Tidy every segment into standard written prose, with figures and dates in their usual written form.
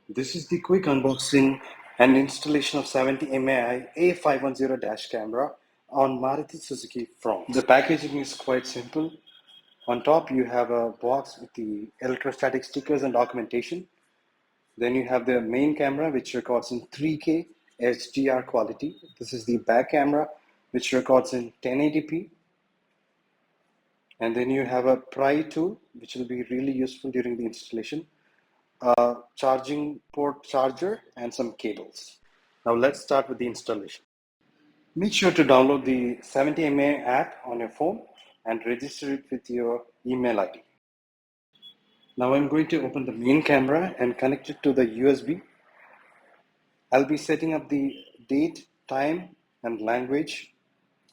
This is the quick unboxing and installation of 70 mAh A510 dash camera on Maruti Suzuki front. The packaging is quite simple. On top you have a box with the electrostatic stickers and documentation. Then you have the main camera which records in 3K HDR quality. This is the back camera which records in 1080p. And then you have a pry tool which will be really useful during the installation. A charging port charger and some cables. Now let's start with the installation. Make sure to download the 70mA app on your phone and register it with your email ID. Now I'm going to open the main camera and connect it to the USB. I'll be setting up the date, time and language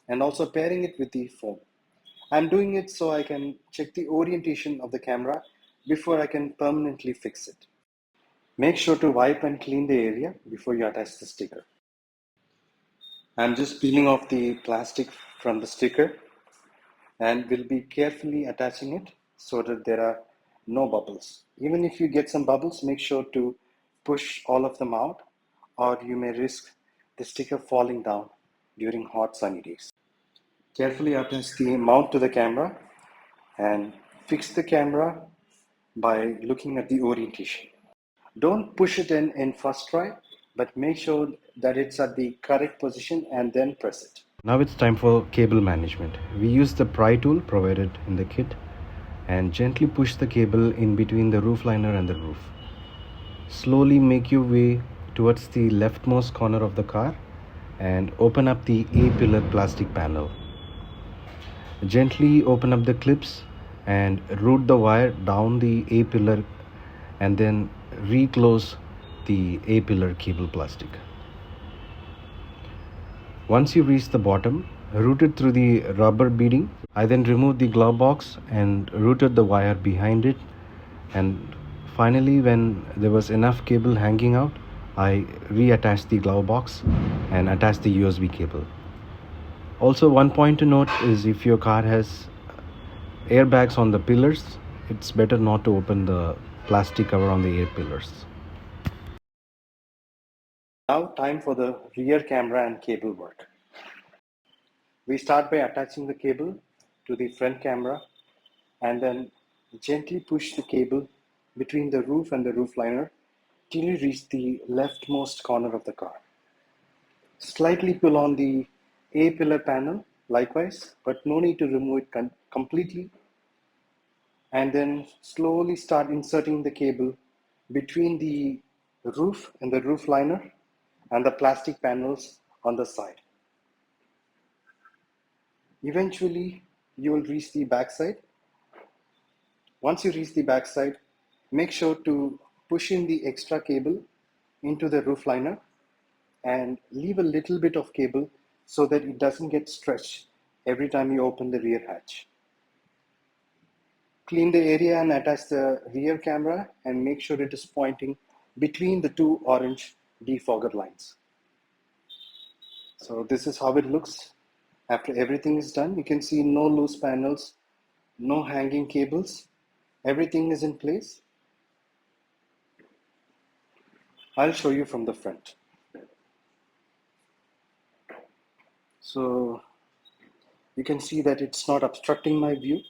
and also pairing it with the phone. I'm doing it so I can check the orientation of the camera before I can permanently fix it. Make sure to wipe and clean the area before you attach the sticker. I'm just peeling off the plastic from the sticker and will be carefully attaching it so that there are no bubbles. Even if you get some bubbles, make sure to push all of them out or you may risk the sticker falling down during hot sunny days. Carefully attach the mount to the camera and fix the camera by looking at the orientation. Don't push it in first try, but make sure that it's at the correct position and then press it. Now it's time for cable management. We use the pry tool provided in the kit and gently push the cable in between the roof liner and the roof. Slowly make your way towards the leftmost corner of the car and open up the A-pillar plastic panel. Gently open up the clips and route the wire down the A-pillar and then reclose the A-pillar cable plastic. Once you reach the bottom, route it through the rubber beading. I then removed the glove box and routed the wire behind it, and finally when there was enough cable hanging out, I reattached the glove box and attached the USB cable. Also, one point to note is if your car has airbags on the pillars, it's better not to open the plastic cover on the air pillars. Now time for the rear camera and cable work. We start by attaching the cable to the front camera and then gently push the cable between the roof and the roof liner till you reach the leftmost corner of the car. Slightly pull on the A-pillar panel likewise, but no need to remove it completely, and then slowly start inserting the cable between the roof and the roof liner and the plastic panels on the side. Eventually, you will reach the backside. Once you reach the backside, make sure to push in the extra cable into the roof liner and leave a little bit of cable so that it doesn't get stretched every time you open the rear hatch. Clean the area and attach the rear camera and make sure it is pointing between the two orange defogger lines. So this is how it looks after everything is done. You can see no loose panels, no hanging cables. Everything is in place. I'll show you from the front. So you can see that it's not obstructing my view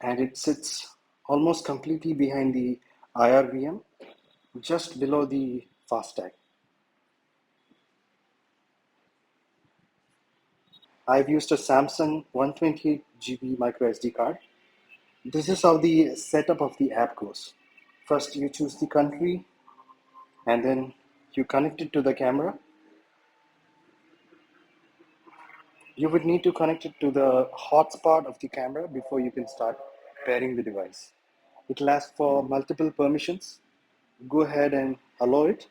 and it sits almost completely behind the IRVM, just below the FASTag. I've used a Samsung 128GB micro SD card. This is how the setup of the app goes. First you choose the country and then you connect it to the camera. You would need to connect it to the hotspot of the camera before you can start pairing the device. It will ask for multiple permissions. Go ahead and allow it.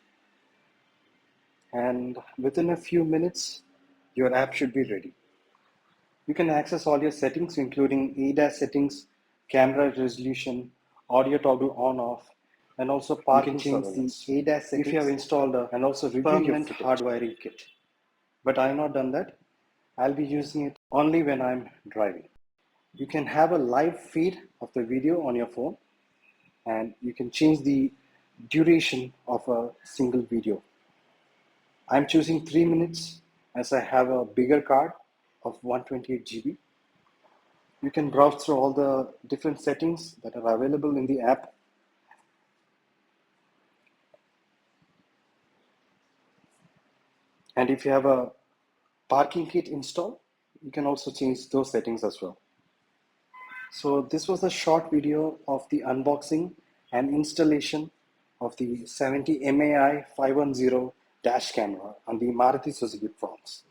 And within a few minutes, your app should be ready. You can access all your settings, including ADAS settings, camera resolution, audio toggle on off, and also parking surveillance. The ADAS settings if you have installed a and also permanent hardwiring kit. But I have not done that. I'll be using it only when I'm driving. You can have a live feed of the video on your phone and you can change the duration of a single video. I'm choosing 3 minutes as I have a bigger card of 128 GB. You can browse through all the different settings that are available in the app. And if you have a parking kit installed, you can also change those settings as well. So this was a short video of the unboxing and installation of the 70 MAI 510 dash camera on the Maruti Suzuki Fronx.